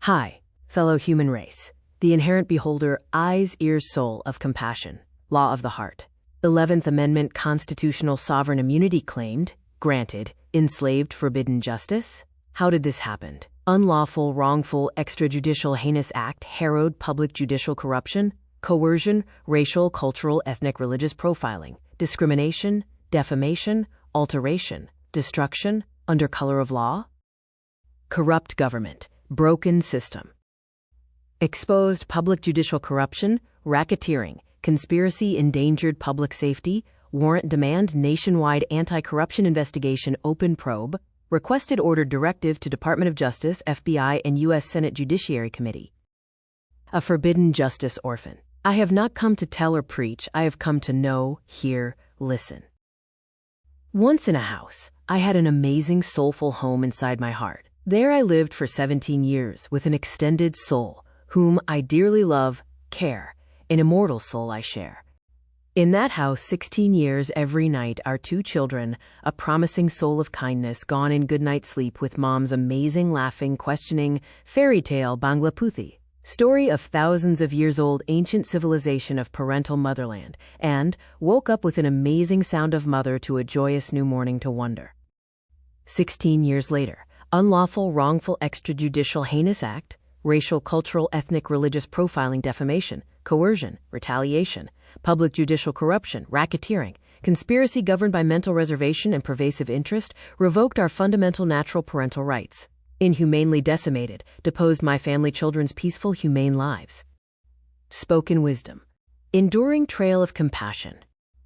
Hi, fellow human race. The inherent beholder, eyes, ears, soul of compassion. Law of the heart. 11th Amendment constitutional sovereign immunity claimed, granted, enslaved, forbidden justice? How did this happen? Unlawful, wrongful, extrajudicial, heinous act, harrowed, public judicial corruption, coercion, racial, cultural, ethnic, religious profiling, discrimination, defamation, alteration, destruction, under color of law? Corrupt government, broken system. Exposed public judicial corruption, racketeering, conspiracy, endangered public safety, warrant demand, nationwide anti-corruption investigation, open probe, requested ordered directive to Department of Justice, FBI, and U.S. Senate Judiciary Committee. A forbidden justice orphan. I have not come to tell or preach, I have come to know, hear, listen. Once in a house, I had an amazing soulful home inside my heart. There I lived for 17 years with an extended soul, whom I dearly love, care, an immortal soul I share. In that house, 16 years every night, our 2 children, a promising soul of kindness, gone in good night's sleep with mom's amazing, laughing, questioning, fairy tale Bangla Puthi, story of thousands of years old ancient civilization of parental motherland, and woke up with an amazing sound of mother to a joyous new morning to wonder. 16 years later, unlawful, wrongful, extrajudicial, heinous act, racial, cultural, ethnic, religious profiling, defamation, coercion, retaliation, public judicial corruption, racketeering, conspiracy governed by mental reservation and pervasive interest, revoked our fundamental natural parental rights, inhumanely decimated, deposed my family children's peaceful, humane lives. Spoken wisdom. Enduring trail of compassion.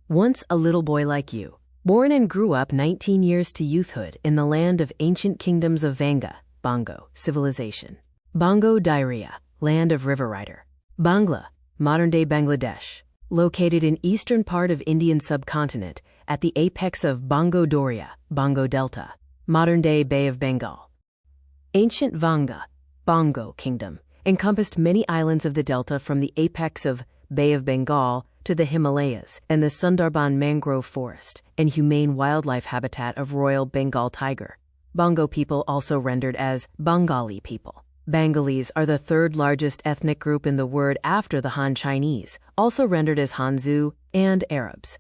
Once a little boy like you, born and grew up 19 years to youthhood in the land of ancient kingdoms of Vanga, Bongo, civilization. Bongo Diarrhea, land of river rider. Bangla, modern-day Bangladesh, located in eastern part of Indian subcontinent at the apex of Bongo Doria, Bongo Delta, modern-day Bay of Bengal. Ancient Vanga, Bongo Kingdom, encompassed many islands of the delta from the apex of Bay of Bengal to the Himalayas and the Sundarban mangrove forest and humane wildlife habitat of Royal Bengal tiger. Bongo people also rendered as Bengali people. Bengalis are the 3rd largest ethnic group in the world after the Han Chinese, also rendered as Hanzu, and Arabs.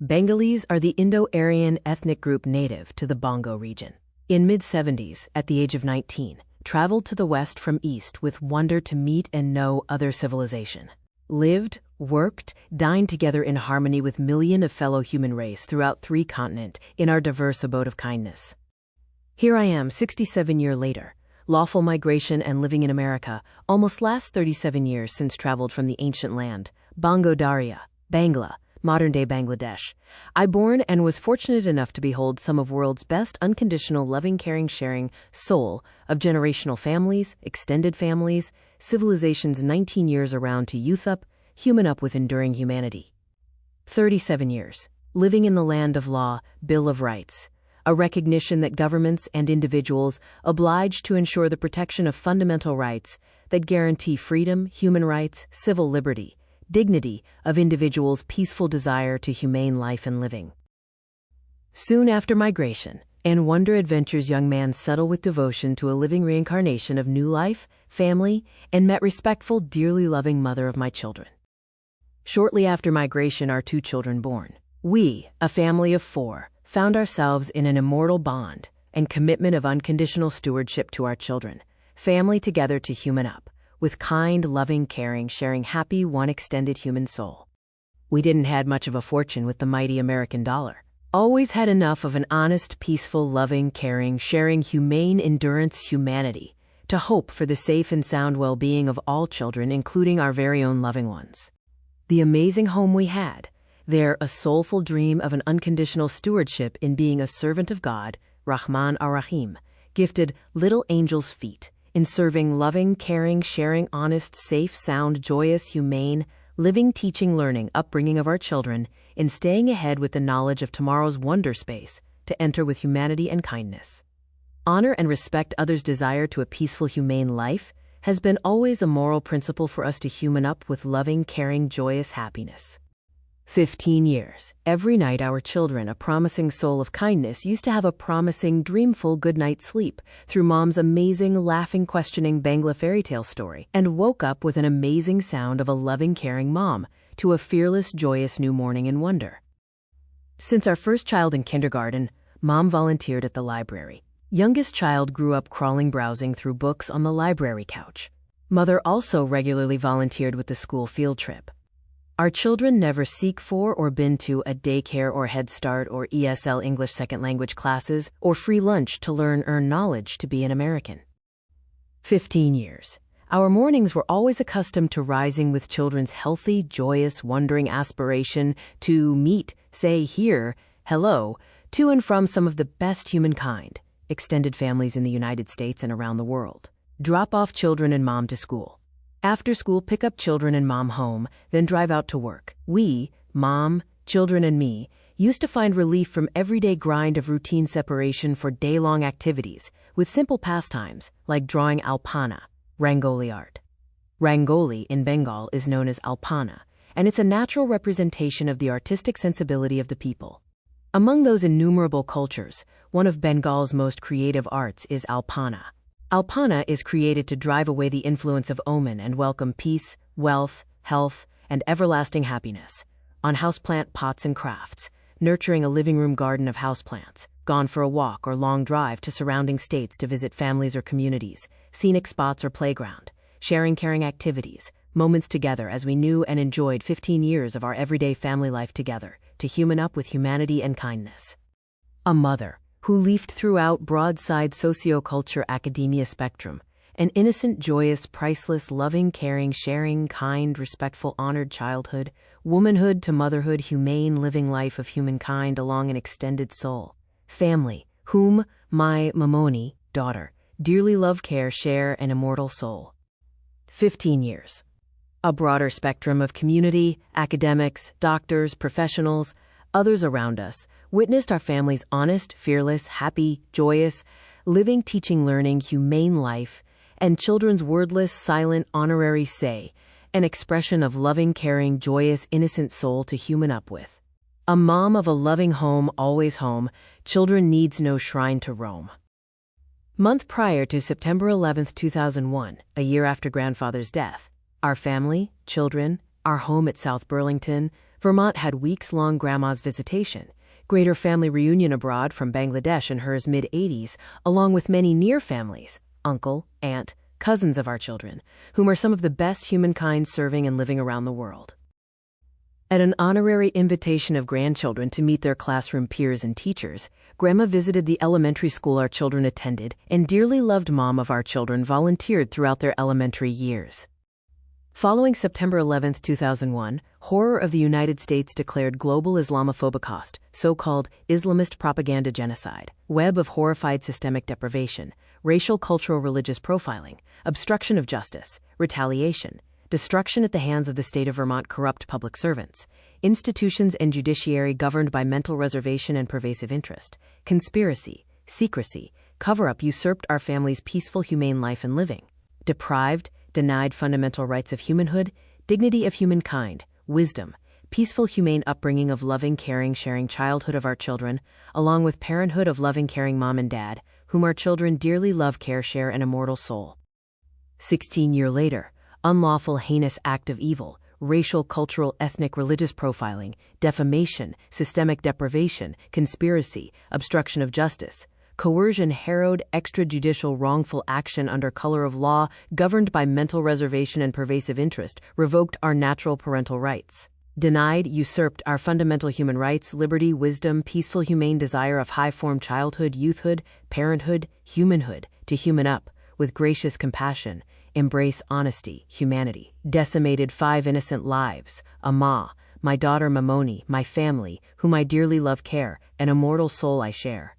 Bengalis are the Indo-Aryan ethnic group native to the Bongo region. In mid-70s, at the age of 19, traveled to the west from east with wonder to meet and know other civilization. Lived, worked, dined together in harmony with millions of fellow human race throughout 3 continents in our diverse abode of kindness. Here I am, 67 years later, lawful migration and living in America, almost last 37 years since traveled from the ancient land, Bongo Daria, Bangla, modern-day Bangladesh. I born and was fortunate enough to behold some of world's best unconditional loving, caring, sharing soul of generational families, extended families, civilizations 19 years around to youth up, human up with enduring humanity. 37 years, living in the land of law, Bill of Rights, a recognition that governments and individuals obliged to ensure the protection of fundamental rights that guarantee freedom, human rights, civil liberty, dignity of individuals' peaceful desire to humane life and living. Soon after migration and wonder adventures, young man settle with devotion to a living reincarnation of new life, family, and met respectful, dearly loving mother of my children. Shortly after migration, our 2 children born. We, a family of 4, found ourselves in an immortal bond and commitment of unconditional stewardship to our children, family together to human up, with kind, loving, caring, sharing, happy, one extended human soul. We didn't had much of a fortune with the mighty American dollar. Always had enough of an honest, peaceful, loving, caring, sharing, humane endurance humanity to hope for the safe and sound well-being of all children, including our very own loving ones. The amazing home we had, there a soulful dream of an unconditional stewardship in being a servant of God, Rahman ar-Rahim, gifted little angel's feet, in serving loving, caring, sharing, honest, safe, sound, joyous, humane, living, teaching, learning, upbringing of our children, in staying ahead with the knowledge of tomorrow's wonder space, to enter with humanity and kindness. Honor and respect others' desire to a peaceful, humane life has been always a moral principle for us to human up with loving, caring, joyous happiness. 15 years. Every night our children, a promising soul of kindness, used to have a promising, dreamful good night's sleep through Mom's amazing, laughing, questioning Bangla fairy tale story, and woke up with an amazing sound of a loving, caring mom to a fearless, joyous new morning in wonder. Since our first child in kindergarten, Mom volunteered at the library. Youngest child grew up crawling, browsing through books on the library couch. Mother also regularly volunteered with the school field trip. Our children never seek for or been to a daycare or Head Start or ESL English second language classes or free lunch to earn knowledge to be an American. 15 years. Our mornings were always accustomed to rising with children's healthy, joyous, wondering aspiration to meet, say, hear, hello, to and from some of the best humankind, extended families in the United States and around the world. Drop off children and Mom to school. After school, pick up children and Mom home, then drive out to work. We, Mom, children, and me, used to find relief from everyday grind of routine separation for day-long activities with simple pastimes like drawing alpana, Rangoli art. Rangoli in Bengal is known as alpana, and it's a natural representation of the artistic sensibility of the people. Among those innumerable cultures, one of Bengal's most creative arts is alpana. Alpana is created to drive away the influence of omen and welcome peace, wealth, health, and everlasting happiness. On houseplant pots and crafts, nurturing a living room garden of houseplants, gone for a walk or long drive to surrounding states to visit families or communities, scenic spots or playground, sharing caring activities, moments together as we knew and enjoyed 15 years of our everyday family life together, to human up with humanity and kindness. A mother who leafed throughout broadside socioculture academia spectrum, an innocent, joyous, priceless, loving, caring, sharing, kind, respectful, honored childhood, womanhood to motherhood, humane living life of humankind along an extended soul. Family, whom my Mamoni, daughter, dearly love, care, share, an immortal soul. 15 years. A broader spectrum of community, academics, doctors, professionals, others around us, witnessed our family's honest, fearless, happy, joyous, living, teaching, learning, humane life, and children's wordless, silent, honorary say, an expression of loving, caring, joyous, innocent soul to human up with. A mom of a loving home, always home, children needs no shrine to roam. Month prior to September 11, 2001, a year after grandfather's death, our family, children, our home at South Burlington, Vermont had weeks-long grandma's visitation, greater family reunion abroad from Bangladesh in her mid-80s, along with many near families, uncle, aunt, cousins of our children, whom are some of the best humankind serving and living around the world. At an honorary invitation of grandchildren to meet their classroom peers and teachers, Grandma visited the elementary school our children attended, and dearly loved Mom of our children volunteered throughout their elementary years. Following September 11, 2001, horror of the United States declared global Islamophobic so-called Islamist propaganda genocide, web of horrified systemic deprivation, racial, cultural, religious profiling, obstruction of justice, retaliation, destruction at the hands of the state of Vermont corrupt public servants, institutions and judiciary governed by mental reservation and pervasive interest, conspiracy, secrecy, cover-up usurped our family's peaceful, humane life and living, deprived, denied fundamental rights of humanhood, dignity of humankind, wisdom, peaceful, humane upbringing of loving, caring, sharing childhood of our children, along with parenthood of loving, caring Mom and Dad, whom our children dearly love, care, share, an immortal soul. 16 years later, unlawful, heinous act of evil, racial, cultural, ethnic, religious profiling, defamation, systemic deprivation, conspiracy, obstruction of justice, coercion, harrowed, extrajudicial, wrongful action under color of law, governed by mental reservation and pervasive interest, revoked our natural parental rights. Denied, usurped our fundamental human rights, liberty, wisdom, peaceful, humane desire of high-form childhood, youthhood, parenthood, humanhood, to human up, with gracious compassion, embrace honesty, humanity. Decimated 5 innocent lives, a ma, my daughter Mamoni, my family, whom I dearly love, care, an immortal soul I share.